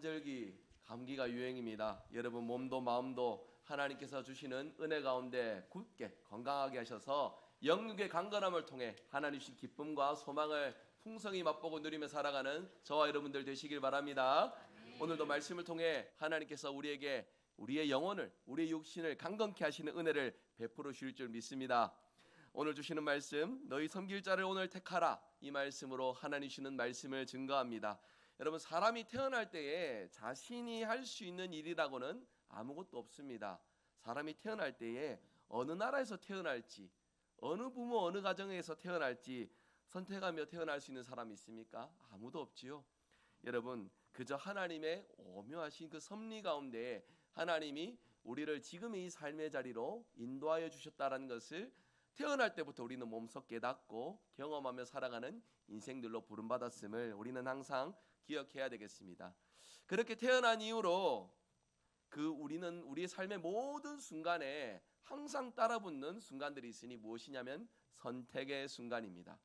환절기 감기가 유행입니다. 여러분 몸도 마음도 하나님께서 주시는 은혜 가운데 굳게 건강하게 하셔서 영육의 강건함을 통해 하나님 주신 기쁨과 소망을 풍성히 맛보고 누리며 살아가는 저와 여러분들 되시길 바랍니다. 오늘도 말씀을 통해 하나님께서 우리에게 우리의 영혼을, 우리의 육신을 강건케 하시는 은혜를 베풀어 주실 줄 믿습니다. 오늘 주시는 말씀, 너희 섬길 자를 오늘 택하라, 이 말씀으로 하나님 주시는 말씀을 증거합니다. 여러분, 사람이 태어날 때에 자신이 할 수 있는 일이라고는 아무것도 없습니다. 사람이 태어날 때에 어느 나라에서 태어날지, 어느 부모, 어느 가정에서 태어날지 선택하며 태어날 수 있는 사람이 있습니까? 아무도 없지요. 여러분, 그저 하나님의 오묘하신 그 섭리 가운데 하나님이 우리를 지금의 이 삶의 자리로 인도하여 주셨다는 것을 태어날 때부터 우리는 몸소 깨닫고 경험하며 살아가는 인생들로 부름받았음을 우리는 항상 기억해야 되겠습니다. 그렇게 태어난 이후로 우리는 우리의 삶의 모든 순간에 항상 따라붙는 순간들이 있으니 무엇이냐면 선택의 순간입니다.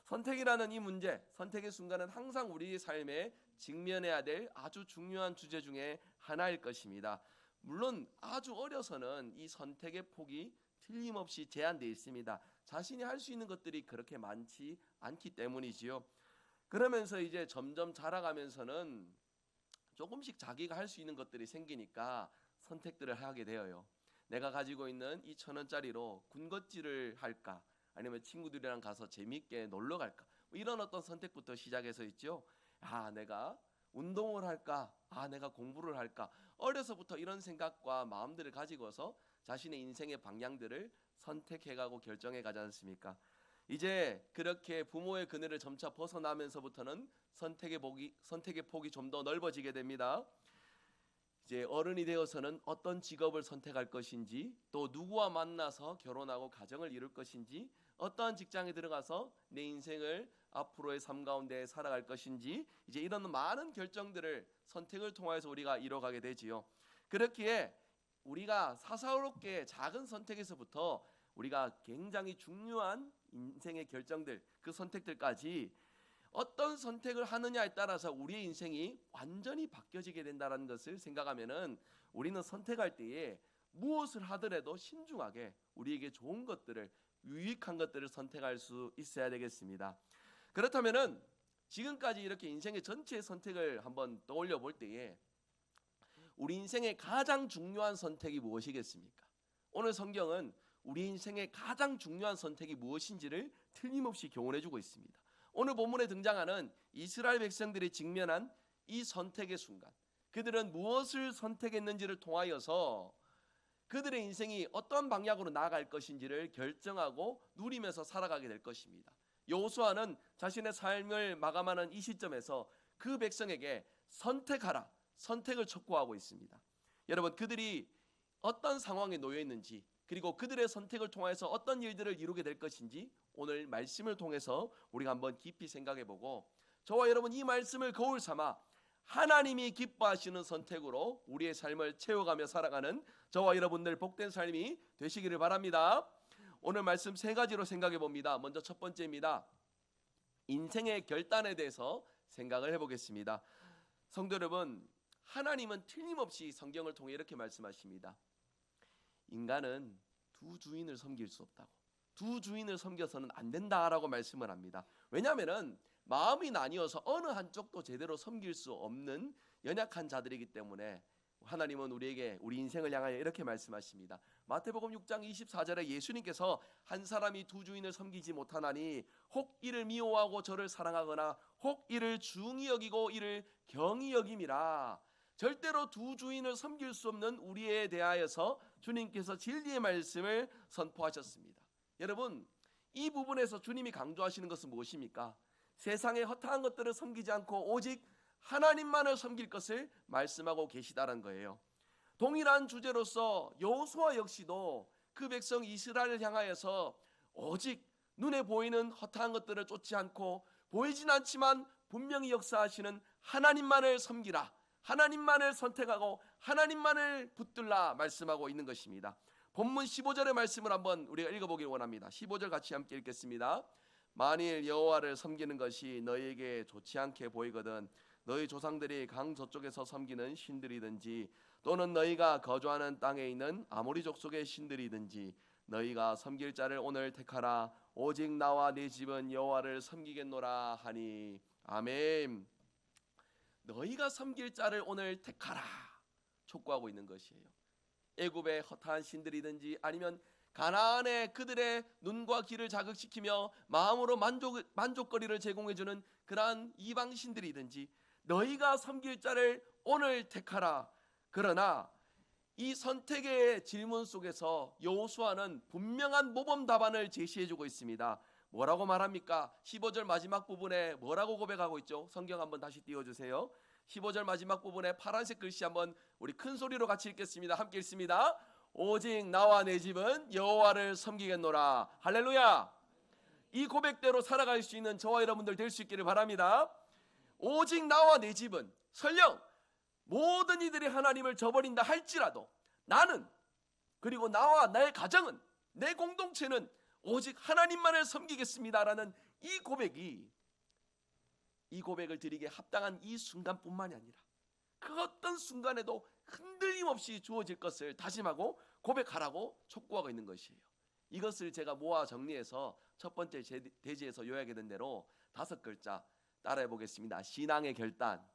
선택이라는 이 문제, 선택의 순간은 항상 우리의 삶에 직면해야 될 아주 중요한 주제 중에 하나일 것입니다. 물론 아주 어려서는 이 선택의 폭이 틀림없이 제한되어 있습니다. 자신이 할 수 있는 것들이 그렇게 많지 않기 때문이지요. 그러면서 이제 점점 자라가면서는 조금씩 자기가 할 수 있는 것들이 생기니까 선택들을 하게 되어요. 내가 가지고 있는 이 1,000원짜리로 군것질을 할까, 아니면 친구들이랑 가서 재미있게 놀러 갈까, 이런 어떤 선택부터 시작해서 있죠. 내가 운동을 할까, 내가 공부를 할까, 어려서부터 이런 생각과 마음들을 가지고서 자신의 인생의 방향들을 선택해가고 결정해가지 않습니까? 이제 그렇게 부모의 그늘을 점차 벗어나면서부터는 선택의 폭이 좀 더 넓어지게 됩니다. 이제 어른이 되어서는 어떤 직업을 선택할 것인지, 또 누구와 만나서 결혼하고 가정을 이룰 것인지, 어떠한 직장에 들어가서 내 인생을 앞으로의 삶 가운데 살아갈 것인지, 이제 이런 많은 결정들을 선택을 통해서 우리가 이뤄가게 되지요. 그렇기에 우리가 사사롭게 작은 선택에서부터 우리가 굉장히 중요한 인생의 결정들, 그 선택들까지 어떤 선택을 하느냐에 따라서 우리의 인생이 완전히 바뀌어지게 된다는 것을 생각하면은 우리는 선택할 때에 무엇을 하더라도 신중하게 우리에게 좋은 것들을, 유익한 것들을 선택할 수 있어야 되겠습니다. 그렇다면은 지금까지 이렇게 인생의 전체의 선택을 한번 떠올려 볼 때에 우리 인생의 가장 중요한 선택이 무엇이겠습니까? 오늘 성경은 우리 인생의 가장 중요한 선택이 무엇인지를 틀림없이 교훈해 주고 있습니다. 오늘 본문에 등장하는 이스라엘 백성들이 직면한 이 선택의 순간, 그들은 무엇을 선택했는지를 통하여서 그들의 인생이 어떤 방향으로 나아갈 것인지를 결정하고 누리면서 살아가게 될 것입니다. 여호수아는 자신의 삶을 마감하는 이 시점에서 그 백성에게 선택하라, 선택을 촉구하고 있습니다. 여러분, 그들이 어떤 상황에 놓여 있는지, 그리고 그들의 선택을 통해서 어떤 일들을 이루게 될 것인지 오늘 말씀을 통해서 우리가 한번 깊이 생각해보고, 저와 여러분 이 말씀을 거울 삼아 하나님이 기뻐하시는 선택으로 우리의 삶을 채워가며 살아가는 저와 여러분들 복된 삶이 되시기를 바랍니다. 오늘 말씀 세 가지로 생각해 봅니다. 먼저 첫 번째입니다. 인생의 결단에 대해서 생각을 해보겠습니다. 성도 여러분, 하나님은 틀림없이 성경을 통해 이렇게 말씀하십니다. 인간은 두 주인을 섬길 수 없다고, 두 주인을 섬겨서는 안 된다라고 말씀을 합니다. 왜냐하면 마음이 나뉘어서 어느 한쪽도 제대로 섬길 수 없는 연약한 자들이기 때문에 하나님은 우리에게, 우리 인생을 향하여 이렇게 말씀하십니다. 마태복음 6장 24절에 예수님께서 한 사람이 두 주인을 섬기지 못하나니 혹 이를 미워하고 저를 사랑하거나 혹 이를 중히 여기고 이를 경히 여김이라. 절대로 두 주인을 섬길 수 없는 우리에 대하여서 주님께서 진리의 말씀을 선포하셨습니다. 여러분, 이 부분에서 주님이 강조하시는 것은 무엇입니까? 세상의 허탄한 것들을 섬기지 않고 오직 하나님만을 섬길 것을 말씀하고 계시다는 거예요. 동일한 주제로서 여호수아 역시도 그 백성 이스라엘을 향하여서 오직 눈에 보이는 허탄한 것들을 쫓지 않고 보이진 않지만 분명히 역사하시는 하나님만을 섬기라, 하나님만을 선택하고 하나님만을 붙들라 말씀하고 있는 것입니다. 본문 15절의 말씀을 한번 우리가 읽어보기를 원합니다. 15절 같이 함께 읽겠습니다. 만일 여호와를 섬기는 것이 너희에게 좋지 않게 보이거든 너희 조상들이 강 저쪽에서 섬기는 신들이든지 또는 너희가 거주하는 땅에 있는 아모리 족속의 신들이든지 너희가 섬길 자를 오늘 택하라. 오직 나와 네 집은 여호와를 섬기겠노라 하니. 아멘. 너희가 섬길 자를 오늘 택하라 촉구하고 있는 것이에요. 애굽의 허탄 신들이든지 아니면 가나안의 그들의 눈과 귀를 자극시키며 마음으로 만족거리를 제공해주는 그러한 이방 신들이든지 너희가 섬길 자를 오늘 택하라. 그러나 이 선택의 질문 속에서 여호수아는 분명한 모범 답안을 제시해주고 있습니다. 뭐라고 말합니까? 15절 마지막 부분에 뭐라고 고백하고 있죠? 성경 한번 다시 띄워주세요. 15절 마지막 부분에 파란색 글씨 한번 우리 큰 소리로 같이 읽겠습니다. 함께 읽습니다. 오직 나와 내 집은 여호와를 섬기겠노라. 할렐루야. 이 고백대로 살아갈 수 있는 저와 여러분들 될 수 있기를 바랍니다. 오직 나와 내 집은, 설령 모든 이들이 하나님을 저버린다 할지라도 나는, 그리고 나와 나의 가정은, 내 공동체는 오직 하나님만을 섬기겠습니다라는 이 고백을 드리기에 합당한 이 순간뿐만이 아니라 그 어떤 순간에도 흔들림 없이 주어질 것을 다짐하고 고백하라고 촉구하고 있는 것이에요. 이것을 제가 모아 정리해서 첫 번째 대지에서 요약된 대로 5글자 따라해 보겠습니다. 신앙의 결단.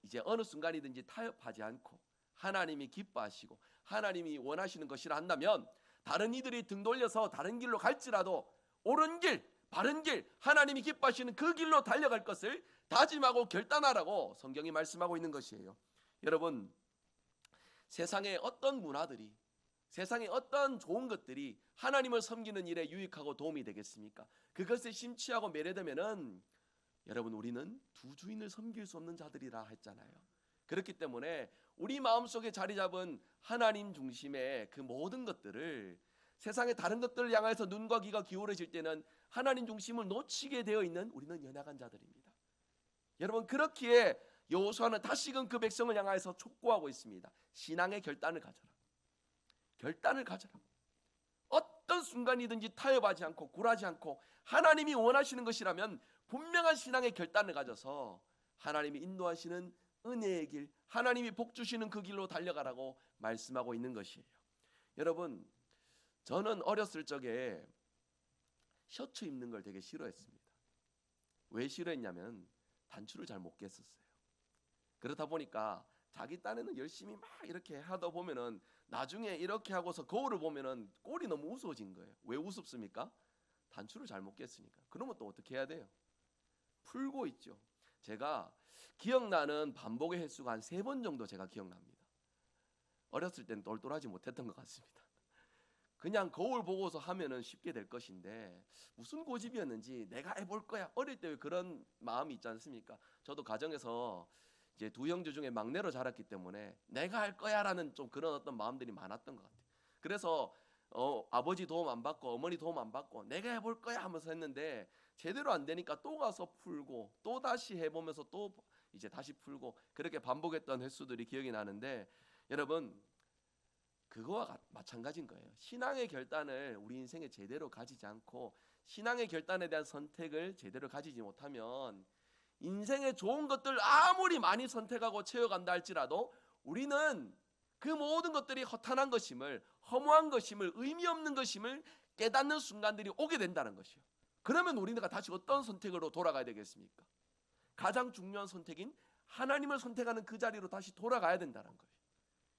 이제 어느 순간이든지 타협하지 않고 하나님이 기뻐하시고 하나님이 원하시는 것이라 한다면 다른 이들이 등 돌려서 다른 길로 갈지라도 옳은 길, 바른 길, 하나님이 기뻐하시는 그 길로 달려갈 것을 다짐하고 결단하라고 성경이 말씀하고 있는 것이에요. 여러분, 세상의 어떤 문화들이, 세상의 어떤 좋은 것들이 하나님을 섬기는 일에 유익하고 도움이 되겠습니까? 그것에 심취하고 매료되면은 여러분, 우리는 두 주인을 섬길 수 없는 자들이라 했잖아요. 그렇기 때문에 우리 마음속에 자리 잡은 하나님 중심의 그 모든 것들을, 세상의 다른 것들을 향해서 눈과 귀가 기울어질 때는 하나님 중심을 놓치게 되어 있는 우리는 연약한 자들입니다. 여러분, 그렇기에 여호수아는 다시금 그 백성을 향해서 촉구하고 있습니다. 신앙의 결단을 가져라. 결단을 가져라. 어떤 순간이든지 타협하지 않고 굴하지 않고 하나님이 원하시는 것이라면 분명한 신앙의 결단을 가져서 하나님이 인도하시는 은혜의 길, 하나님이 복 주시는 그 길로 달려가라고 말씀하고 있는 것이에요. 여러분, 저는 어렸을 적에 셔츠 입는 걸 되게 싫어했습니다. 왜 싫어했냐면 단추를 잘 못 깼었어요. 그렇다 보니까 자기 딴에는 열심히 막 이렇게 하다 보면은 나중에 이렇게 하고서 거울을 보면은 꼴이 너무 우스워진 거예요. 왜 우습습니까? 단추를 잘 못 깼으니까. 그러면 또 어떻게 해야 돼요? 풀고 있죠. 제가 기억나는 반복의 횟수가 한 3번 정도 제가 기억납니다. 어렸을 때는 똘똘하지 못했던 것 같습니다. 그냥 거울 보고서 하면은 쉽게 될 것인데 무슨 고집이었는지 내가 해볼 거야. 어릴 때 그런 마음이 있지 않습니까? 저도 가정에서 이제 2형제 중에 막내로 자랐기 때문에 내가 할 거야라는 좀 그런 어떤 마음들이 많았던 것 같아요. 그래서 아버지 도움 안 받고 어머니 도움 안 받고 내가 해볼 거야 하면서 했는데 제대로 안 되니까 또 가서 풀고 또 다시 해보면서 또 이제 다시 풀고 그렇게 반복했던 횟수들이 기억이 나는데, 여러분, 그거와 마찬가지인 거예요. 신앙의 결단을 우리 인생에 제대로 가지지 않고 신앙의 결단에 대한 선택을 제대로 가지지 못하면 인생의 좋은 것들 아무리 많이 선택하고 채워간다 할지라도 우리는 그 모든 것들이 허탄한 것임을, 허무한 것임을, 의미 없는 것임을 깨닫는 순간들이 오게 된다는 것이요. 그러면 우리가 다시 어떤 선택으로 돌아가야 되겠습니까? 가장 중요한 선택인 하나님을 선택하는 그 자리로 다시 돌아가야 된다는 거예요.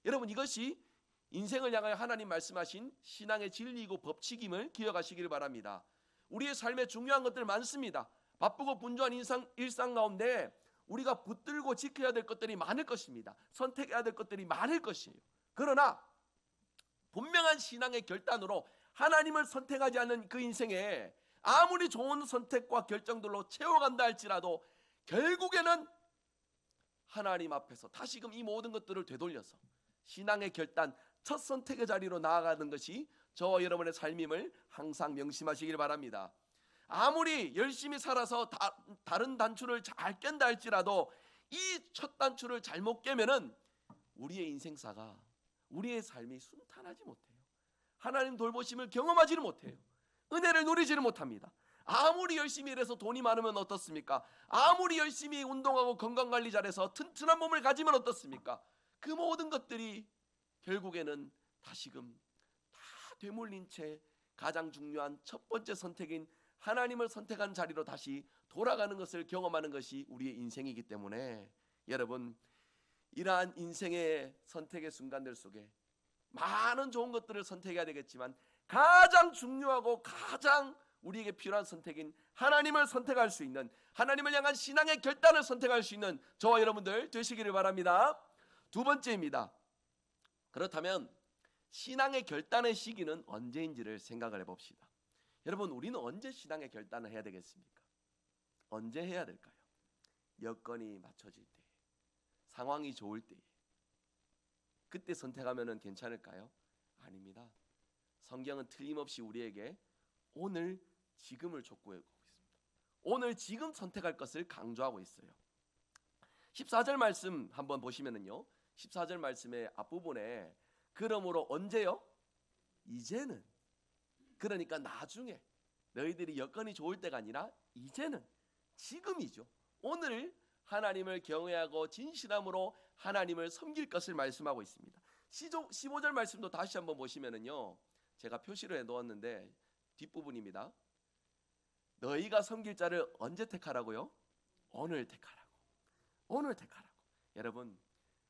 여러분, 이것이 인생을 향하여 하나님 말씀하신 신앙의 진리이고 법칙임을 기억하시길 바랍니다. 우리의 삶에 중요한 것들 많습니다. 바쁘고 분주한 일상 가운데 우리가 붙들고 지켜야 될 것들이 많을 것입니다. 선택해야 될 것들이 많을 것이에요. 그러나 분명한 신앙의 결단으로 하나님을 선택하지 않는 그 인생에 아무리 좋은 선택과 결정들로 채워간다 할지라도 결국에는 하나님 앞에서 다시금 이 모든 것들을 되돌려서 신앙의 결단, 첫 선택의 자리로 나아가는 것이 저와 여러분의 삶임을 항상 명심하시길 바랍니다. 아무리 열심히 살아서 다른 단추를 잘 깬다 할지라도 이 첫 단추를 잘못 깨면은 우리의 인생사가, 우리의 삶이 순탄하지 못해요. 하나님 돌보심을 경험하지는 못해요. 은혜를 누리지는 못합니다. 아무리 열심히 일해서 돈이 많으면 어떻습니까? 아무리 열심히 운동하고 건강관리 잘해서 튼튼한 몸을 가지면 어떻습니까? 그 모든 것들이 결국에는 다시금 다 되물린 채 가장 중요한 첫 번째 선택인 하나님을 선택한 자리로 다시 돌아가는 것을 경험하는 것이 우리의 인생이기 때문에 여러분, 이러한 인생의 선택의 순간들 속에 많은 좋은 것들을 선택해야 되겠지만 가장 중요하고 가장 우리에게 필요한 선택인 하나님을 선택할 수 있는, 하나님을 향한 신앙의 결단을 선택할 수 있는 저와 여러분들 되시기를 바랍니다. 두 번째입니다. 그렇다면 신앙의 결단의 시기는 언제인지를 생각을 해봅시다. 여러분, 우리는 언제 신앙의 결단을 해야 되겠습니까? 언제 해야 될까요? 여건이 맞춰질 때, 상황이 좋을 때, 그때 선택하면 괜찮을까요? 아닙니다. 성경은 틀림없이 우리에게 오늘 지금을 촉구하고 있습니다. 오늘 지금 선택할 것을 강조하고 있어요. 14절 말씀 한번 보시면은요, 14절 말씀의 앞부분에 그러므로 언제요? 이제는, 그러니까 나중에, 너희들이 여건이 좋을 때가 아니라 이제는, 지금이죠. 오늘 하나님을 경외하고 진실함으로 하나님을 섬길 것을 말씀하고 있습니다. 15절 말씀도 다시 한번 보시면은요, 제가 표시를 해놓았는데 뒷부분입니다. 너희가 섬길 자를 언제 택하라고요? 오늘 택하라고. 오늘 택하라고. 여러분,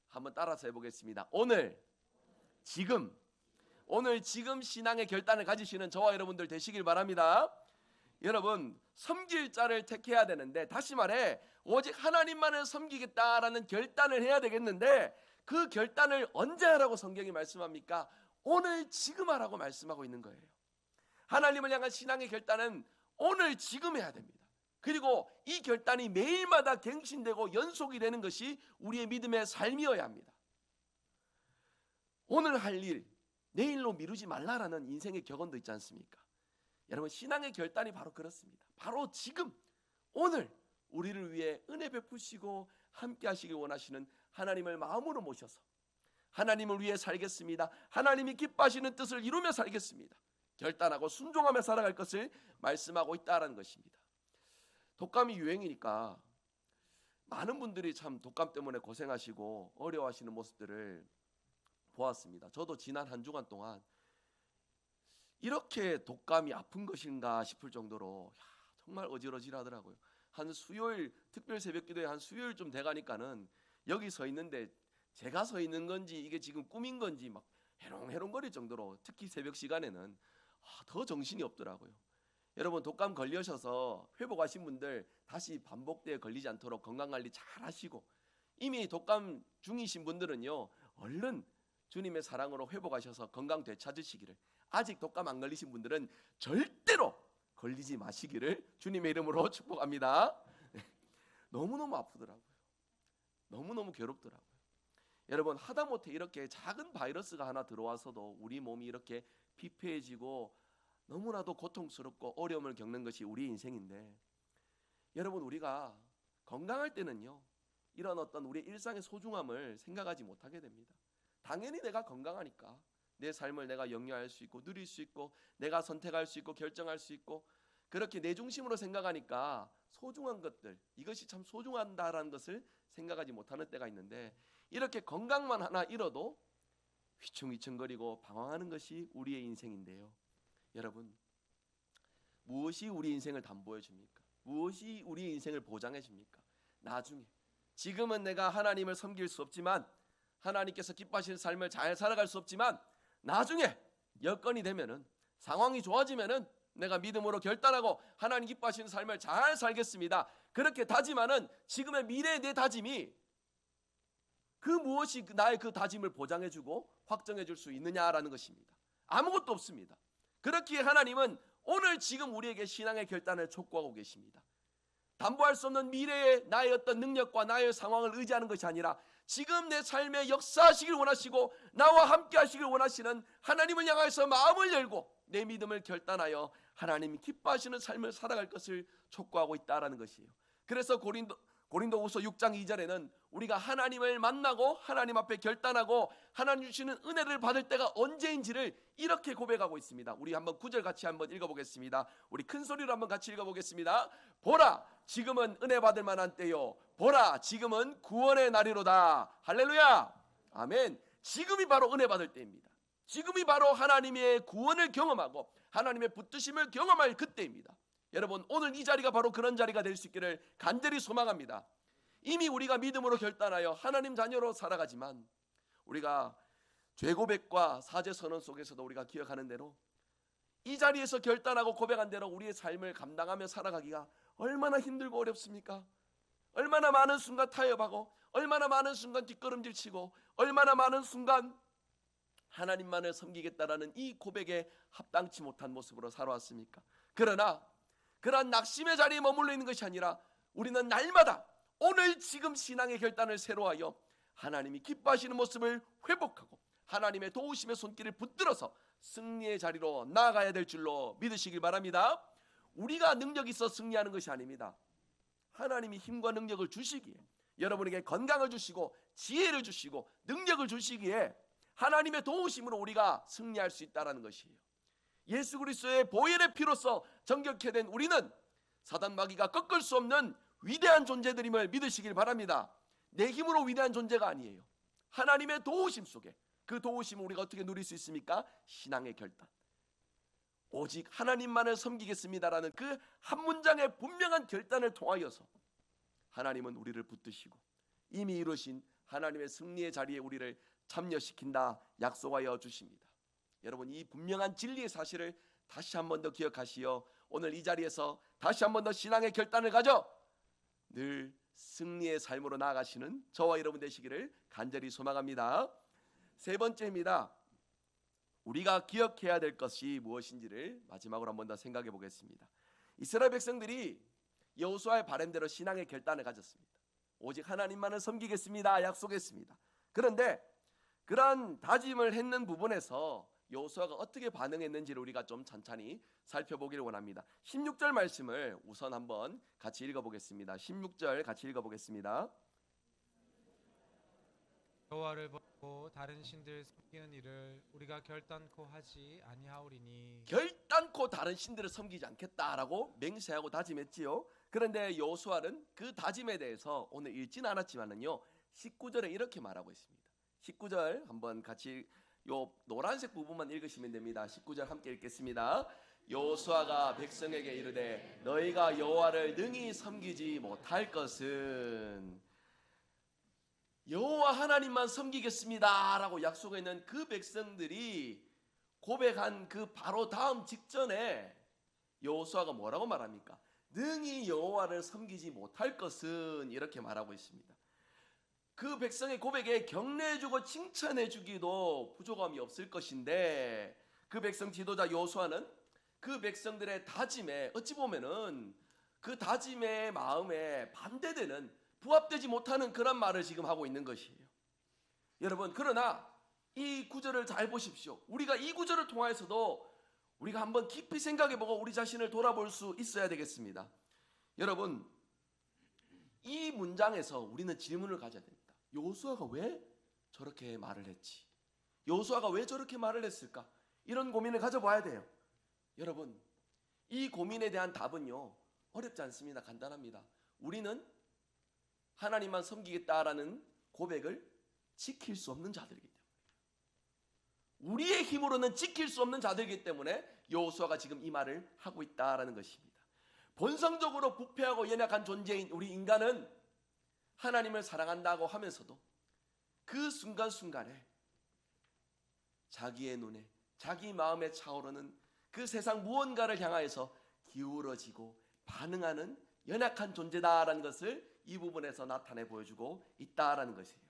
한번 따라서 해보겠습니다. 오늘, 지금, 오늘 지금 신앙의 결단을 가지시는 저와 여러분들 되시길 바랍니다. 여러분, 섬길 자를 택해야 되는데, 다시 말해 오직 하나님만을 섬기겠다라는 결단을 해야 되겠는데, 그 결단을 언제 하라고 성경이 말씀합니까? 오늘 지금 하라고 말씀하고 있는 거예요. 하나님을 향한 신앙의 결단은 오늘 지금 해야 됩니다. 그리고 이 결단이 매일마다 갱신되고 연속이 되는 것이 우리의 믿음의 삶이어야 합니다. 오늘 할 일 내일로 미루지 말라라는 인생의 격언도 있지 않습니까? 여러분, 신앙의 결단이 바로 그렇습니다. 바로 지금, 오늘 우리를 위해 은혜 베푸시고 함께 하시길 원하시는 하나님을 마음으로 모셔서 하나님을 위해 살겠습니다, 하나님이 기뻐하시는 뜻을 이루며 살겠습니다, 결단하고 순종하며 살아갈 것을 말씀하고 있다는 것입니다. 독감이 유행이니까 많은 분들이 참 독감 때문에 고생하시고 어려워하시는 모습들을 보았습니다. 저도 지난 한 주간 동안 이렇게 독감이 아픈 것인가 싶을 정도로 정말 어지러지하더라고요. 한 수요일, 특별 새벽기도에 한 수요일쯤 돼가니까는 여기 서 있는데 제가 서 있는 건지 이게 지금 꿈인 건지 막 해롱해롱거릴 정도로, 특히 새벽 시간에는 더 정신이 없더라고요. 여러분, 독감 걸리셔서 회복하신 분들 다시 반복되어 걸리지 않도록 건강관리 잘 하시고, 이미 독감 중이신 분들은요, 얼른 주님의 사랑으로 회복하셔서 건강 되찾으시기를, 아직 독감 안 걸리신 분들은 절대로 걸리지 마시기를 주님의 이름으로 축복합니다. 너무너무 아프더라고요. 너무너무 괴롭더라고요. 여러분, 하다못해 이렇게 작은 바이러스가 하나 들어와서도 우리 몸이 이렇게 피폐해지고 너무나도 고통스럽고 어려움을 겪는 것이 우리 인생인데, 여러분, 우리가 건강할 때는요, 이런 어떤 우리 일상의 소중함을 생각하지 못하게 됩니다. 당연히 내가 건강하니까 내 삶을 내가 영위할 수 있고 누릴 수 있고 내가 선택할 수 있고 결정할 수 있고, 그렇게 내 중심으로 생각하니까 소중한 것들, 이것이 참 소중한다라는 것을 생각하지 못하는 때가 있는데, 이렇게 건강만 하나 잃어도 휘청휘청거리고 방황하는 것이 우리의 인생인데요. 여러분, 무엇이 우리 인생을 담보해 줍니까? 무엇이 우리 인생을 보장해 줍니까? 나중에, 지금은 내가 하나님을 섬길 수 없지만, 하나님께서 기뻐하시는 삶을 잘 살아갈 수 없지만, 나중에 여건이 되면은, 상황이 좋아지면은 내가 믿음으로 결단하고 하나님 기뻐하시는 삶을 잘 살겠습니다, 그렇게 다짐하는 지금의 미래의 내 다짐이 그 무엇이 나의 그 다짐을 보장해주고 확정해줄 수 있느냐라는 것입니다. 아무것도 없습니다. 그렇기에 하나님은 오늘 지금 우리에게 신앙의 결단을 촉구하고 계십니다. 담보할 수 없는 미래의 나의 어떤 능력과 나의 상황을 의지하는 것이 아니라 지금 내 삶에 역사하시길 원하시고 나와 함께 하시길 원하시는 하나님을 향해서 마음을 열고 내 믿음을 결단하여 하나님이 기뻐하시는 삶을 살아갈 것을 촉구하고 있다라는 것이에요. 그래서 고린도후서 6장 2절에는 우리가 하나님을 만나고 하나님 앞에 결단하고 하나님 주시는 은혜를 받을 때가 언제인지를 이렇게 고백하고 있습니다. 우리 한번 9절 같이 한번 읽어보겠습니다. 우리 큰 소리로 한번 같이 읽어보겠습니다. 보라, 지금은 은혜 받을 만한 때요, 보라, 지금은 구원의 날이로다. 할렐루야, 아멘. 지금이 바로 은혜 받을 때입니다. 지금이 바로 하나님의 구원을 경험하고 하나님의 붙드심을 경험할 그때입니다. 여러분, 오늘 이 자리가 바로 그런 자리가 될 수 있기를 간절히 소망합니다. 이미 우리가 믿음으로 결단하여 하나님 자녀로 살아가지만 우리가 죄고백과 사죄선언 속에서도 우리가 기억하는 대로 이 자리에서 결단하고 고백한 대로 우리의 삶을 감당하며 살아가기가 얼마나 힘들고 어렵습니까? 얼마나 많은 순간 타협하고 얼마나 많은 순간 뒷걸음질 치고 얼마나 많은 순간 하나님만을 섬기겠다라는 이 고백에 합당치 못한 모습으로 살아왔습니까? 그러나 그러한 낙심의 자리에 머물러 있는 것이 아니라 우리는 날마다 오늘 지금 신앙의 결단을 새로 하여 하나님이 기뻐하시는 모습을 회복하고 하나님의 도우심의 손길을 붙들어서 승리의 자리로 나아가야 될 줄로 믿으시길 바랍니다. 우리가 능력이 있어 승리하는 것이 아닙니다. 하나님이 힘과 능력을 주시기에, 여러분에게 건강을 주시고 지혜를 주시고 능력을 주시기에 하나님의 도우심으로 우리가 승리할 수 있다는 것이에요. 예수 그리스도의 보혈의 피로써 정결케 된 우리는 사단 마귀가 꺾을 수 없는 위대한 존재들임을 믿으시길 바랍니다. 내 힘으로 위대한 존재가 아니에요. 하나님의 도우심 속에, 그 도우심을 우리가 어떻게 누릴 수 있습니까? 신앙의 결단, 오직 하나님만을 섬기겠습니다라는 그 한 문장의 분명한 결단을 통하여서 하나님은 우리를 붙드시고 이미 이루신 하나님의 승리의 자리에 우리를 참여시킨다 약속하여 주십니다. 여러분, 이 분명한 진리의 사실을 다시 한 번 더 기억하시어 오늘 이 자리에서 다시 한 번 더 신앙의 결단을 가져 늘 승리의 삶으로 나아가시는 저와 여러분 되시기를 간절히 소망합니다. 세 번째입니다. 우리가 기억해야 될 것이 무엇인지를 마지막으로 한 번 더 생각해 보겠습니다. 이스라엘 백성들이 여호수아의 바람대로 신앙의 결단을 가졌습니다. 오직 하나님만을 섬기겠습니다 약속했습니다. 그런데 그러한 다짐을 했는 부분에서 여호수아가 어떻게 반응했는지를 우리가 좀 찬찬히 살펴보기를 원합니다. 16절 말씀을 우선 한번 같이 읽어보겠습니다. 16절 같이 읽어보겠습니다. 여호와를 버리고 다른 신들 섬기는 일을 우리가 결단코 하지 아니하오리니. 결단코 다른 신들을 섬기지 않겠다라고 맹세하고 다짐했지요. 그런데 여호수아는 그 다짐에 대해서 오늘 읽지는 않았지만은요, 19절에 이렇게 말하고 있습니다. 19절 한번 같이 요 노란색 부분만 읽으시면 됩니다. 19절 함께 읽겠습니다. 여호수아가 백성에게 이르되 너희가 여호와를 능히 섬기지 못할 것은, 여호와 하나님만 섬기겠습니다 라고 약속했는 그 백성들이 고백한 그 바로 다음 직전에 여호수아가 뭐라고 말합니까? 능히 여호와를 섬기지 못할 것은, 이렇게 말하고 있습니다. 그 백성의 고백에 격려해주고 칭찬해주기도 부족함이 없을 것인데, 그 백성 지도자 여호수아는 그 백성들의 다짐에, 어찌 보면은 그 다짐의 마음에 반대되는, 부합되지 못하는 그런 말을 지금 하고 있는 것이에요. 여러분, 그러나 이 구절을 잘 보십시오. 우리가 이 구절을 통해서도 우리가 한번 깊이 생각해보고 우리 자신을 돌아볼 수 있어야 되겠습니다. 여러분, 이 문장에서 우리는 질문을 가져야 됩니다. 여호수아가 왜 저렇게 말을 했지? 여호수아가 왜 저렇게 말을 했을까? 이런 고민을 가져봐야 돼요. 여러분, 이 고민에 대한 답은요, 어렵지 않습니다. 간단합니다. 우리는 하나님만 섬기겠다라는 고백을 지킬 수 없는 자들이기 때문에, 우리의 힘으로는 지킬 수 없는 자들이기 때문에 여호수아가 지금 이 말을 하고 있다라는 것입니다. 본성적으로 부패하고 연약한 존재인 우리 인간은 하나님을 사랑한다고 하면서도 그 순간순간에 자기의 눈에, 자기 마음에 차오르는 그 세상 무언가를 향하여서 기울어지고 반응하는 연약한 존재다라는 것을 이 부분에서 나타내 보여주고 있다라는 것이에요.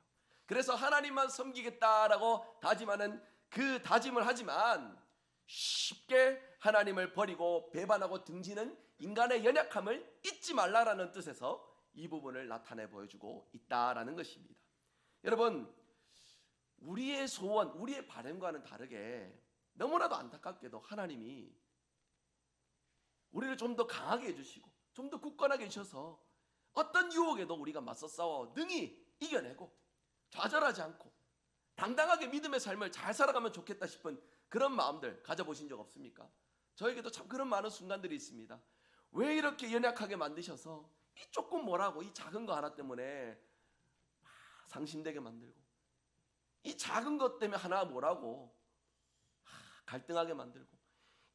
그래서 하나님만 섬기겠다라고 다짐하는 그 다짐을 하지만 쉽게 하나님을 버리고 배반하고 등지는 인간의 연약함을 잊지 말라라는 뜻에서 이 부분을 나타내 보여주고 있다라는 것입니다. 여러분, 우리의 소원, 우리의 바람과는 다르게 너무나도 안타깝게도 하나님이 우리를 좀 더 강하게 해주시고 좀 더 굳건하게 해주셔서 어떤 유혹에도 우리가 맞서 싸워 능히 이겨내고 좌절하지 않고 당당하게 믿음의 삶을 잘 살아가면 좋겠다 싶은 그런 마음들 가져보신 적 없습니까? 저에게도 참 그런 많은 순간들이 있습니다. 왜 이렇게 연약하게 만드셔서 이 조금 뭐라고 이 작은 거 하나 때문에 상심되게 만들고 이 작은 것 때문에 하나 뭐라고 갈등하게 만들고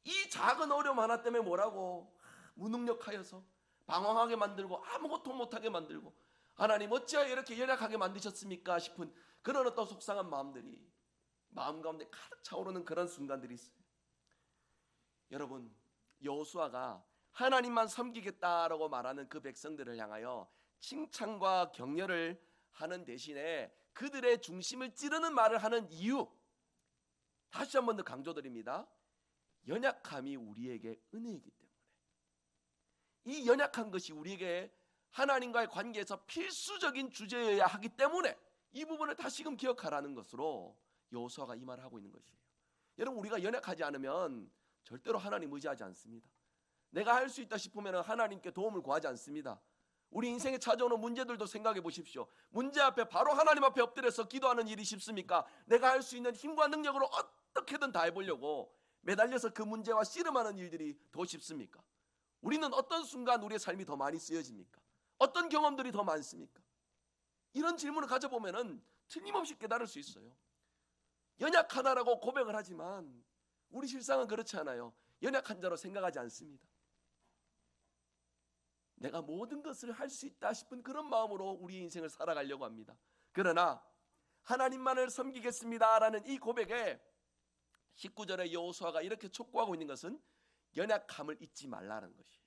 이 작은 어려움 하나 때문에 뭐라고 무능력하여서 방황하게 만들고 아무것도 못하게 만들고 하나님 어찌하여 이렇게 연약하게 만드셨습니까 싶은 그런 어떤 속상한 마음들이 마음 가운데 가득 차오르는 그런 순간들이 있어요. 여러분, 여호수아가 하나님만 섬기겠다라고 말하는 그 백성들을 향하여 칭찬과 격려를 하는 대신에 그들의 중심을 찌르는 말을 하는 이유, 다시 한 번 더 강조드립니다. 연약함이 우리에게 은혜이기 때문에, 이 연약한 것이 우리에게 하나님과의 관계에서 필수적인 주제여야 하기 때문에 이 부분을 다시금 기억하라는 것으로 여호수아가 이 말을 하고 있는 것이에요. 여러분, 우리가 연약하지 않으면 절대로 하나님 의지하지 않습니다. 내가 할 수 있다 싶으면 하나님께 도움을 구하지 않습니다. 우리 인생에 찾아오는 문제들도 생각해 보십시오. 문제 앞에 바로 하나님 앞에 엎드려서 기도하는 일이 쉽습니까? 내가 할 수 있는 힘과 능력으로 어떻게든 다 해보려고 매달려서 그 문제와 씨름하는 일들이 더 쉽습니까? 우리는 어떤 순간 우리의 삶이 더 많이 쓰여집니까? 어떤 경험들이 더 많습니까? 이런 질문을 가져보면 틀림없이 깨달을 수 있어요. 연약하다라고 고백을 하지만 우리 실상은 그렇지 않아요. 연약한 자로 생각하지 않습니다. 내가 모든 것을 할 수 있다 싶은 그런 마음으로 우리 인생을 살아가려고 합니다. 그러나 하나님만을 섬기겠습니다라는 이 고백에 19절에 여호수아가 이렇게 촉구하고 있는 것은 연약함을 잊지 말라는 것이에요.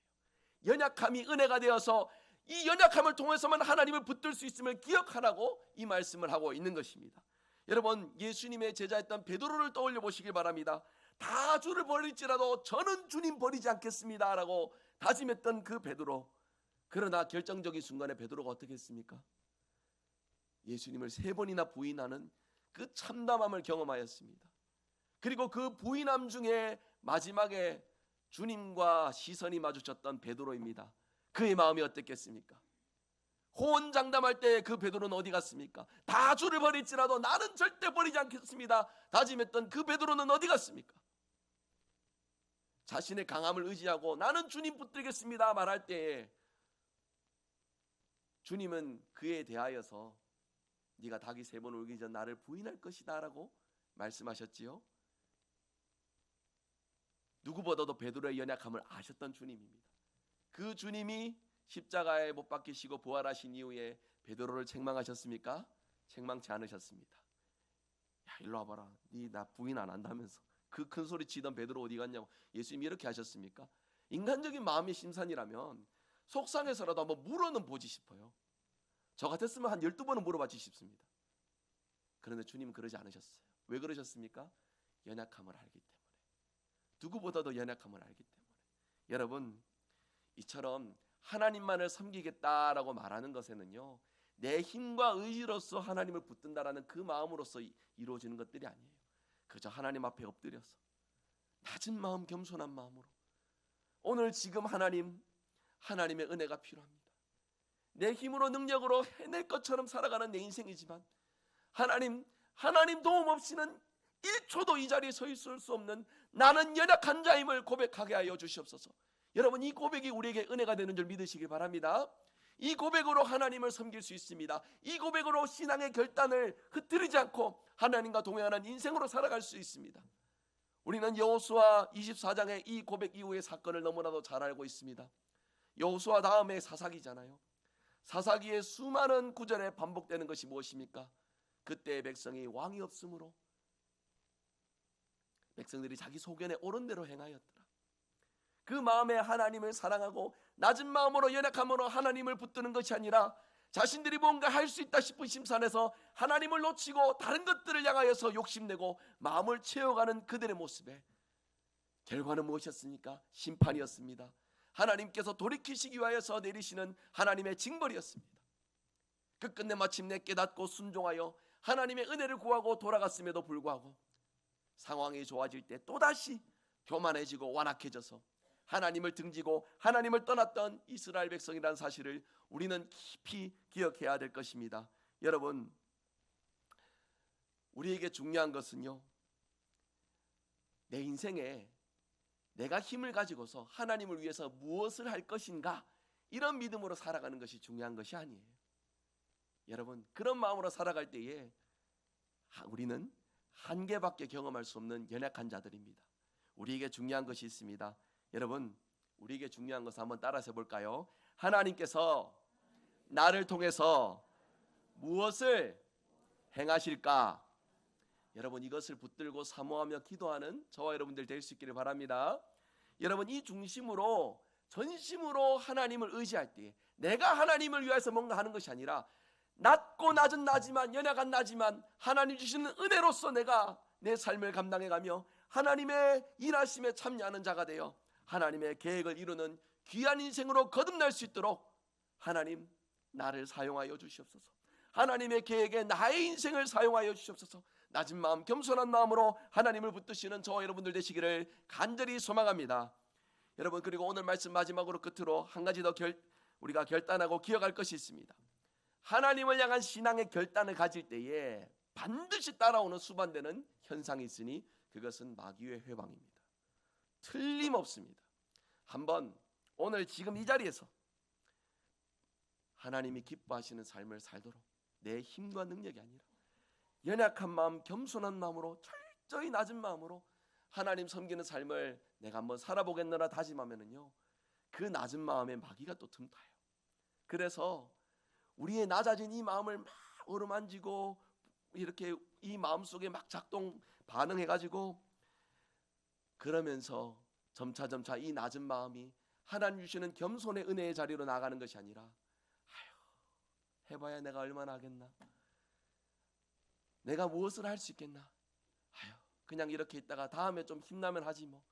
연약함이 은혜가 되어서 이 연약함을 통해서만 하나님을 붙들 수 있음을 기억하라고 이 말씀을 하고 있는 것입니다. 여러분, 예수님의 제자였던 베드로를 떠올려 보시길 바랍니다. 다 주를 버릴지라도 저는 주님 버리지 않겠습니다 라고 다짐했던 그 베드로, 그러나 결정적인 순간에 베드로가 어떻게 했습니까? 예수님을 3번이나 부인하는 그 참담함을 경험하였습니다. 그리고 그 부인함 중에 마지막에 주님과 시선이 마주쳤던 베드로입니다. 그의 마음이 어땠겠습니까? 호언장담할 때 그 베드로는 어디 갔습니까? 다 주를 버릴지라도 나는 절대 버리지 않겠습니다 다짐했던 그 베드로는 어디 갔습니까? 자신의 강함을 의지하고 나는 주님 붙들겠습니다 말할 때에 주님은 그에 대하여서 네가 닭이 3번 울기 전 나를 부인할 것이다 라고 말씀하셨지요. 누구보다도 베드로의 연약함을 아셨던 주님입니다. 그 주님이 십자가에 못 박히시고 부활하신 이후에 베드로를 책망하셨습니까? 책망치 않으셨습니다. 야, 일로 와봐라. 네 나 부인 안 한다면서 그 큰 소리 치던 베드로 어디 갔냐고. 예수님이 이렇게 하셨습니까? 인간적인 마음의 심산이라면 속상해서라도 한번 물어는 보지 싶어요. 저 같았으면 한 12번은 물어봤지 싶습니다. 그런데 주님은 그러지 않으셨어요. 왜 그러셨습니까? 연약함을 알기 때문에. 누구보다도 연약함을 알기 때문에. 여러분, 이처럼 하나님만을 섬기겠다라고 말하는 것에는요, 내 힘과 의지로서 하나님을 붙든다라는 그 마음으로서 이루어지는 것들이 아니에요. 그저 하나님 앞에 엎드려서 낮은 마음, 겸손한 마음으로 오늘 지금 하나님의 은혜가 필요합니다. 내 힘으로 능력으로 해낼 것처럼 살아가는 내 인생이지만 하나님 도움 없이는 1초도 이 자리에 서 있을 수 없는 나는 연약한 자임을 고백하게 하여 주시옵소서. 여러분, 이 고백이 우리에게 은혜가 되는 줄 믿으시길 바랍니다. 이 고백으로 하나님을 섬길 수 있습니다. 이 고백으로 신앙의 결단을 흐트리지 않고 하나님과 동행하는 인생으로 살아갈 수 있습니다. 우리는 여호수아 24장의 이 고백 이후의 사건을 너무나도 잘 알고 있습니다. 여호수아 다음에 사사기잖아요. 사사기의 수많은 구절에 반복되는 것이 무엇입니까? 그때의 백성이 왕이 없으므로 백성들이 자기 소견에 옳은 대로 행하였더라. 그 마음에 하나님을 사랑하고 낮은 마음으로 연약함으로 하나님을 붙드는 것이 아니라 자신들이 뭔가 할 수 있다 싶은 심산에서 하나님을 놓치고 다른 것들을 향하여서 욕심내고 마음을 채워가는 그들의 모습에 결과는 무엇이었습니까? 심판이었습니다. 하나님께서 돌이키시기 위하여서 내리시는 하나님의 징벌이었습니다. 끝끝내 마침내 깨닫고 순종하여 하나님의 은혜를 구하고 돌아갔음에도 불구하고 상황이 좋아질 때 또다시 교만해지고 완악해져서 하나님을 등지고 하나님을 떠났던 이스라엘 백성이라는 사실을 우리는 깊이 기억해야 될 것입니다. 여러분, 우리에게 중요한 것은요, 내 인생에 내가 힘을 가지고서 하나님을 위해서 무엇을 할 것인가, 이런 믿음으로 살아가는 것이 중요한 것이 아니에요. 여러분, 그런 마음으로 살아갈 때에 우리는 한계밖에 경험할 수 없는 연약한 자들입니다. 우리에게 중요한 것이 있습니다. 여러분, 우리에게 중요한 것을 한번 따라서 해볼까요? 하나님께서 나를 통해서 무엇을 행하실까? 여러분, 이것을 붙들고 사모하며 기도하는 저와 여러분들 될 수 있기를 바랍니다. 여러분, 이 중심으로 전심으로 하나님을 의지할 때, 내가 하나님을 위해서 뭔가 하는 것이 아니라 낮고 낮은 나지만, 연약한 나지만 하나님 주시는 은혜로서 내가 내 삶을 감당해가며 하나님의 일하심에 참여하는 자가 되어 하나님의 계획을 이루는 귀한 인생으로 거듭날 수 있도록 하나님, 나를 사용하여 주시옵소서. 하나님의 계획에 나의 인생을 사용하여 주시옵소서. 낮은 마음, 겸손한 마음으로 하나님을 붙드시는 저와 여러분들 되시기를 간절히 소망합니다. 여러분, 그리고 오늘 말씀 마지막으로 끝으로 한 가지 더 우리가 결단하고 기억할 것이 있습니다. 하나님을 향한 신앙의 결단을 가질 때에 반드시 따라오는 수반되는 현상이 있으니 그것은 마귀의 회방입니다. 틀림없습니다. 한번 오늘 지금 이 자리에서 하나님이 기뻐하시는 삶을 살도록 내 힘과 능력이 아니라 연약한 마음, 겸손한 마음으로, 철저히 낮은 마음으로 하나님 섬기는 삶을 내가 한번 살아보겠노라 다짐하면은요, 그 낮은 마음에 마귀가 또 틈타요. 그래서 우리의 낮아진 이 마음을 막 어루만지고 이렇게 이 마음속에 막 작동 반응해가지고 그러면서 점차 이 낮은 마음이 하나님 주시는 겸손의 은혜의 자리로 나가는 것이 아니라, 아휴, 해봐야 내가 얼마나 하겠나, 내가 무엇을 할 수 있겠나, 아휴, 그냥 이렇게 있다가 다음에 좀 힘나면 하지 뭐,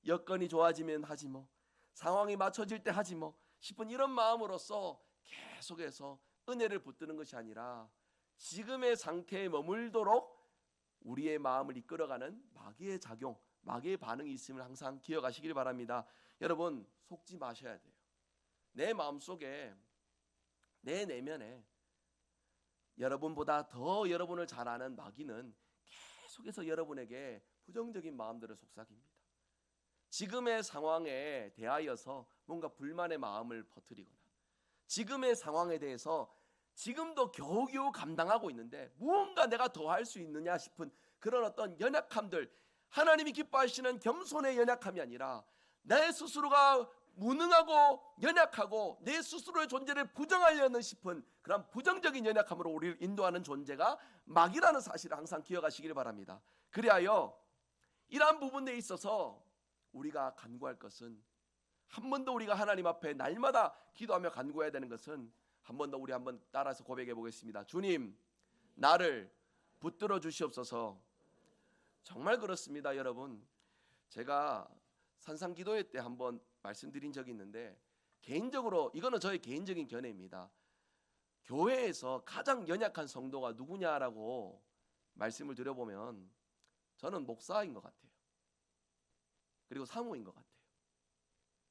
여건이 좋아지면 하지 뭐, 상황이 맞춰질 때 하지 뭐 싶은 이런 마음으로써 계속해서 은혜를 붙드는 것이 아니라 지금의 상태에 머물도록 우리의 마음을 이끌어가는 마귀의 작용, 마귀의 반응이 있음을 항상 기억하시길 바랍니다. 여러분, 속지 마셔야 돼요. 내 마음속에, 내 내면에 여러분보다 더 여러분을 잘 아는 마귀는 계속해서 여러분에게 부정적인 마음들을 속삭입니다. 지금의 상황에 대하여서 뭔가 불만의 마음을 퍼뜨리거나, 지금의 상황에 대해서 지금도 겨우겨우 감당하고 있는데 무언가 내가 더 할 수 있느냐 싶은 그런 어떤 연약함들, 하나님이 기뻐하시는 겸손의 연약함이 아니라 내 스스로가 무능하고 연약하고 내 스스로의 존재를 부정하려는 싶은 그런 부정적인 연약함으로 우리를 인도하는 존재가 마귀라는 사실을 항상 기억하시길 바랍니다. 그리하여 이러한 부분에 있어서 우리가 간구할 것은, 한 번 더 우리가 하나님 앞에 날마다 기도하며 간구해야 되는 것은, 한 번 더 우리 한번 따라서 고백해 보겠습니다. 주님, 나를 붙들어 주시옵소서. 정말 그렇습니다. 여러분, 제가 산상기도회 때 한번 말씀드린 적이 있는데, 개인적으로 이거는 저의 개인적인 견해입니다. 교회에서 가장 연약한 성도가 누구냐라고 말씀을 드려보면 저는 목사인 것 같아요. 그리고 사모인 것 같아요.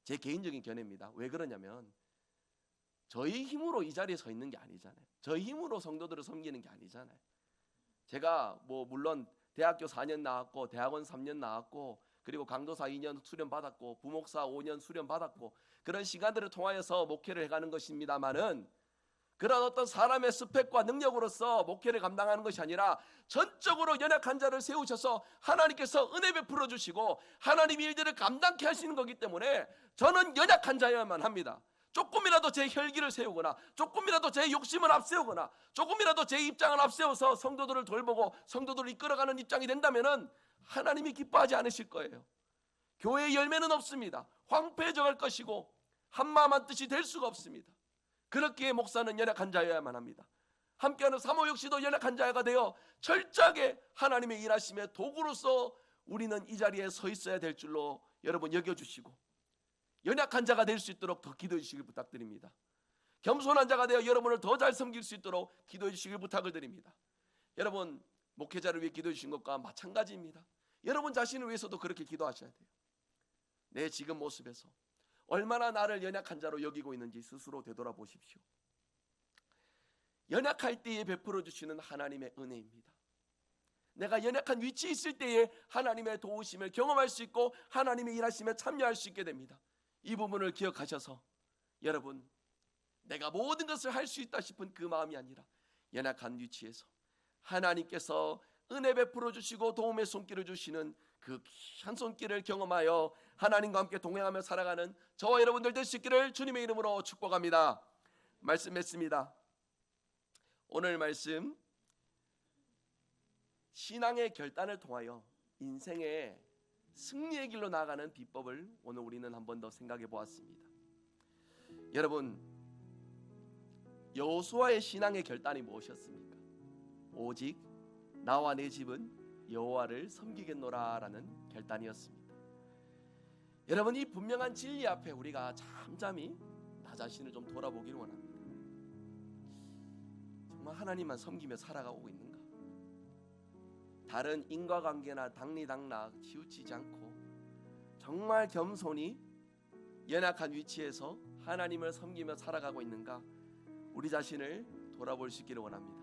제 개인적인 견해입니다. 왜 그러냐면 저희 힘으로 이 자리에 서 있는 게 아니잖아요. 저희 힘으로 성도들을 섬기는 게 아니잖아요. 제가 뭐 물론 대학교 4년 나왔고 대학원 3년 나왔고 그리고 강도사 2년 수련 받았고 부목사 5년 수련 받았고 그런 시간들을 통하여서 목회를 해가는 것입니다만은, 그런 어떤 사람의 스펙과 능력으로서 목회를 감당하는 것이 아니라 전적으로 연약한 자를 세우셔서 하나님께서 은혜 베풀어 주시고 하나님이 일들을 감당케 하시는 거기 때문에 저는 연약한 자여야만 합니다. 조금이라도 제 혈기를 세우거나 조금이라도 제 욕심을 앞세우거나 조금이라도 제 입장을 앞세워서 성도들을 돌보고 성도들을 이끌어가는 입장이 된다면은 하나님이 기뻐하지 않으실 거예요. 교회의 열매는 없습니다. 황폐해져 갈 것이고 한마음 한뜻이 될 수가 없습니다. 그렇기에 목사는 연약한 자여야만 합니다. 함께하는 사모 역시도 연약한 자가 되어 철저하게 하나님의 일하심의 도구로서 우리는 이 자리에 서 있어야 될 줄로 여러분 여겨주시고, 연약한 자가 될 수 있도록 더 기도해 주시길 부탁드립니다. 겸손한 자가 되어 여러분을 더 잘 섬길 수 있도록 기도해 주시길 부탁을 드립니다. 여러분, 목회자를 위해 기도해 주신 것과 마찬가지입니다. 여러분 자신을 위해서도 그렇게 기도하셔야 돼요. 내 지금 모습에서 얼마나 나를 연약한 자로 여기고 있는지 스스로 되돌아보십시오. 연약할 때에 베풀어 주시는 하나님의 은혜입니다. 내가 연약한 위치에 있을 때에 하나님의 도우심을 경험할 수 있고 하나님의 일하심에 참여할 수 있게 됩니다. 이 부분을 기억하셔서 여러분, 내가 모든 것을 할 수 있다 싶은 그 마음이 아니라 연약한 위치에서 하나님께서 은혜 베풀어 주시고 도움의 손길을 주시는 그 귀한 손길을 경험하여 하나님과 함께 동행하며 살아가는 저와 여러분들 될 수 있기를 주님의 이름으로 축복합니다. 말씀했습니다. 오늘 말씀, 신앙의 결단을 통하여 인생의 승리의 길로 나아가는 비법을 오늘 우리는 한 번 더 생각해 보았습니다. 여러분, 여호수아의 신앙의 결단이 무엇이었습니까? 오직 나와 내 집은 여호와를 섬기겠노라라는 결단이었습니다. 여러분, 이 분명한 진리 앞에 우리가 잠잠히 나 자신을 좀 돌아보기를 원합니다. 정말 하나님만 섬기며 살아가고 있는가? 다른 인과관계나 당리당락 치우치지 않고 정말 겸손히 연약한 위치에서 하나님을 섬기며 살아가고 있는가? 우리 자신을 돌아볼 수 있기를 원합니다.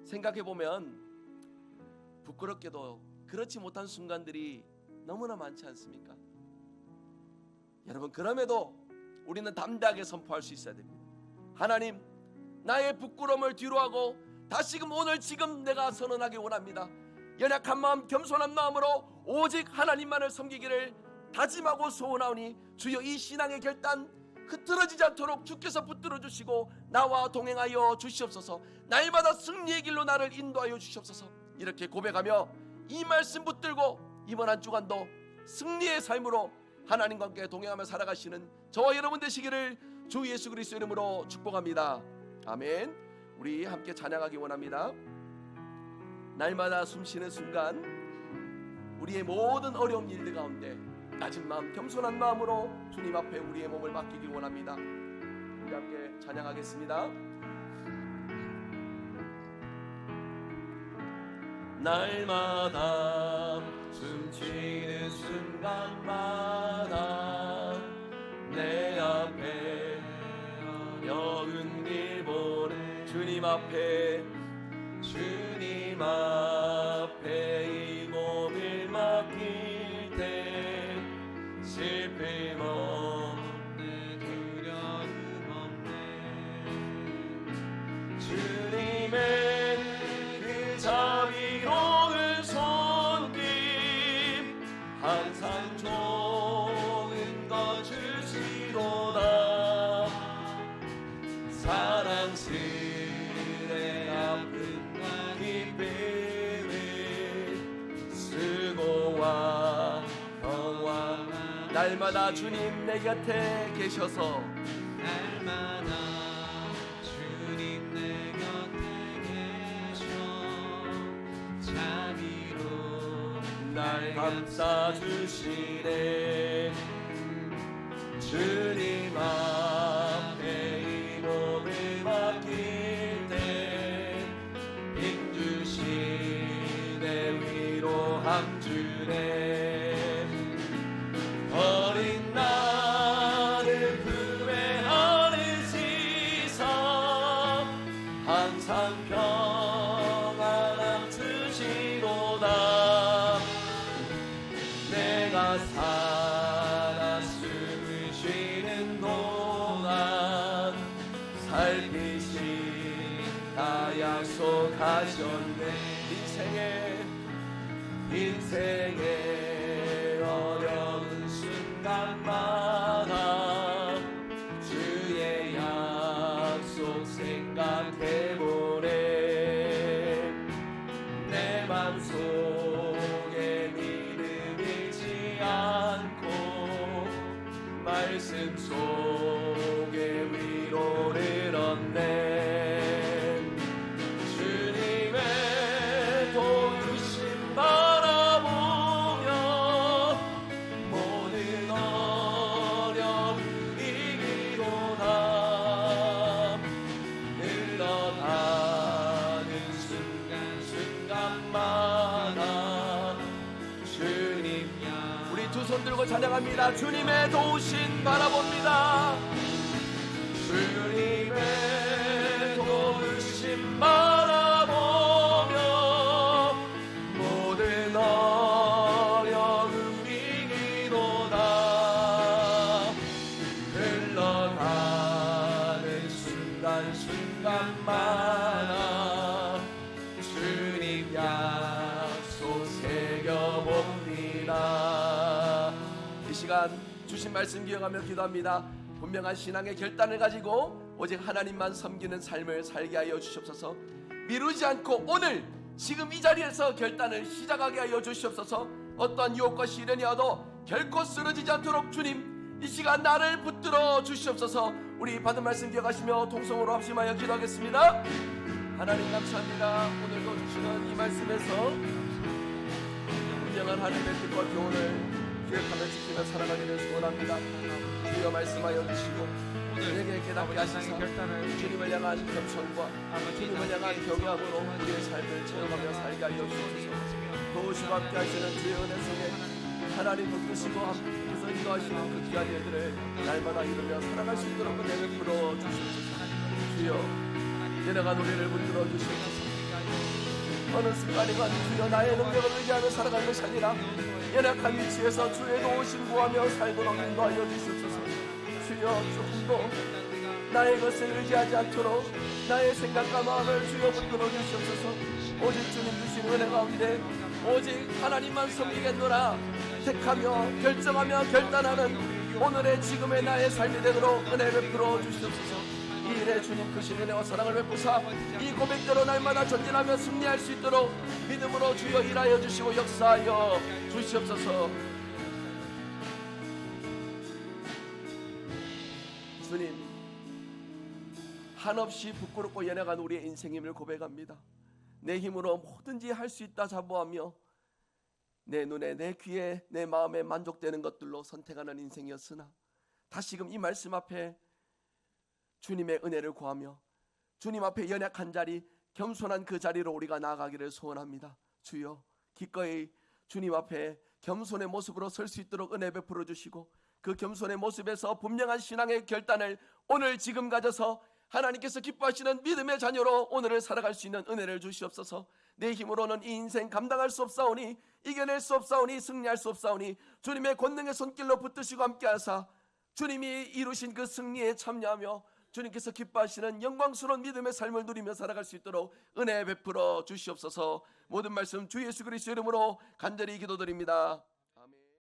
생각해보면 부끄럽게도 그렇지 못한 순간들이 너무나 많지 않습니까? 여러분, 그럼에도 우리는 담대하게 선포할 수 있어야 됩니다. 하나님, 나의 부끄러움을 뒤로하고 다시금 오늘 지금 내가 선언하기 원합니다. 연약한 마음, 겸손한 마음으로 오직 하나님만을 섬기기를 다짐하고 소원하오니 주여 이 신앙의 결단 흐트러지지 않도록 주께서 붙들어 주시고 나와 동행하여 주시옵소서. 날마다 승리의 길로 나를 인도하여 주시옵소서. 이렇게 고백하며 이 말씀 붙들고 이번 한 주간도 승리의 삶으로 하나님과 함께 동행하며 살아가시는 저와 여러분 되시기를 주 예수 그리스도 이름으로 축복합니다. 아멘. 우리 함께 찬양하기 원합니다. 날마다 숨쉬는 순간 우리의 모든 어려운 일들 가운데 낮은 마음, 겸손한 마음으로 주님 앞에 우리의 몸을 맡기기 원합니다. 우리 함께 찬양하겠습니다. 날마다 숨쉬는 순간마다 내 앞에 어려운 일 보는 주님 앞에 이 몸을 맡길 때 슬픔 없네 두려움 없네 주님의 그 자비로운 손길 항상 좋은 것 주시로다 사랑스레 아픔과 기쁨을 수고와 평화 날마다 주님 내 곁에 계셔서 날마다 주님 내 곁에 계셔 자비로 날 감싸주시네 주님 앞에 이 몸을 맡길 때 힘주시네 위로함 주네 어린 나를 품에 안으시사 항상 평안함 주시로다 내가 살아 숨을 쉬는 동안 살피시다 약속하셨네 인생의 어려운 순간마다 주의 약속 생각해보네 내 맘속에 믿음 잃지 않고 말씀 속에 위로를 얻네 주님의 도우심 바라보며 모든 어려움 이기로다 흘러가는 순간순간마다 주님 우리 두 손을 손들고 찬양합니다. 주님의 도우심 바라봅니다. 주님의 도우심 바라보며 모든 어려움 이기도다. 흘러가는 순간순간마다 주님 약속 새겨봅니다. 이 시간 주신 말씀 기억하며 기도합니다. 분명한 신앙의 결단을 가지고 오직 하나님만 섬기는 삶을 살게 하여 주시옵소서. 미루지 않고 오늘 지금 이 자리에서 결단을 시작하게 하여 주시옵소서. 어떠한 유혹과 시련이 와도 결코 쓰러지지 않도록 주님 이 시간 나를 붙들어 주시옵소서. 우리 받은 말씀 기억하시며 통성으로 합심하여 기도하겠습니다. 하나님 감사합니다. 오늘도 주시는 이 말씀에서 분명한 하나님의 뜻과 교훈을 기억하며 지키며 살아가기를 소원합니다. 주여 말씀하여 주시고 우리에게 깨닫게 하시사 주님을 향한 겸손과 주님을 향한 경외함으로 우리의 삶을 체험하며 살게 하여 주옵소서. 도우시고 함께 하시는 주의 은혜 속에 하나님 붙드시고 함께서 인도하시는 그 귀한 일들을 날마다 이루며 살아갈 수 있도록 은혜 베풀어 주시옵소서. 주여 내려간 우리를 붙들어 주시옵소서. 어느 순간이건 주여 나의 능력을 의지하며 살아가는 것이 아니라 연약한 위치에서 주의 도우심 구하며 살도록 인도하여 주시옵소서. 주여 조금도 나의 것을 의지하지 않도록 나의 생각과 마음을 주여 붙들어 주시옵소서. 오직 주님 주신 은혜 가운데 오직 하나님만 섬기겠노라 택하며 결정하며 결단하는 오늘의 지금의 나의 삶이 되도록 은혜 베풀어 주시옵소서. 이 일에 주님 크신 은혜와 사랑을 베푸사 이 고백대로 날마다 전진하며 승리할 수 있도록 믿음으로 주여 일하여 주시고 역사하여 주시옵소서. 주님 한없이 부끄럽고 연약한 우리의 인생임을 고백합니다. 내 힘으로 뭐든지 할 수 있다 자부하며 내 눈에 내 귀에 내 마음에 만족되는 것들로 선택하는 인생이었으나 다시금 이 말씀 앞에 주님의 은혜를 구하며 주님 앞에 연약한 자리 겸손한 그 자리로 우리가 나아가기를 소원합니다. 주여 기꺼이 주님 앞에 겸손의 모습으로 설 수 있도록 은혜 베풀어 주시고 그 겸손의 모습에서 분명한 신앙의 결단을 오늘 지금 가져서 하나님께서 기뻐하시는 믿음의 자녀로 오늘을 살아갈 수 있는 은혜를 주시옵소서. 내 힘으로는 이 인생 감당할 수 없사오니 이겨낼 수 없사오니 승리할 수 없사오니 주님의 권능의 손길로 붙드시고 함께하사 주님이 이루신 그 승리에 참여하며 주님께서 기뻐하시는 영광스러운 믿음의 삶을 누리며 살아갈 수 있도록 은혜 베풀어 주시옵소서. 모든 말씀 주 예수 그리스도 이름으로 간절히 기도드립니다.